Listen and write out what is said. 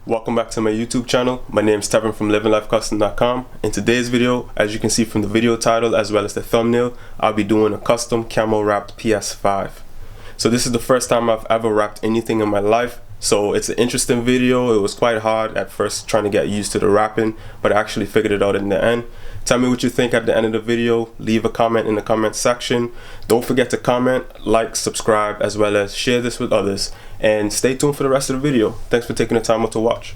Welcome back to my YouTube channel. My name is Tevin from livinglifecustom.com. In today's video, as you can see from the video title as well as the thumbnail, I'll be doing a custom camo wrapped PS5. So this is the first time I've ever wrapped anything in my life. So it's an interesting video. It was quite hard at first trying to get used to the wrapping, but I actually figured it out in the end. Tell me what you think at the end of the video. Leave a comment in the comment section. Don't forget to comment, like, subscribe, as well as share this with others. And stay tuned for the rest of the video. Thanks for taking the time out to watch.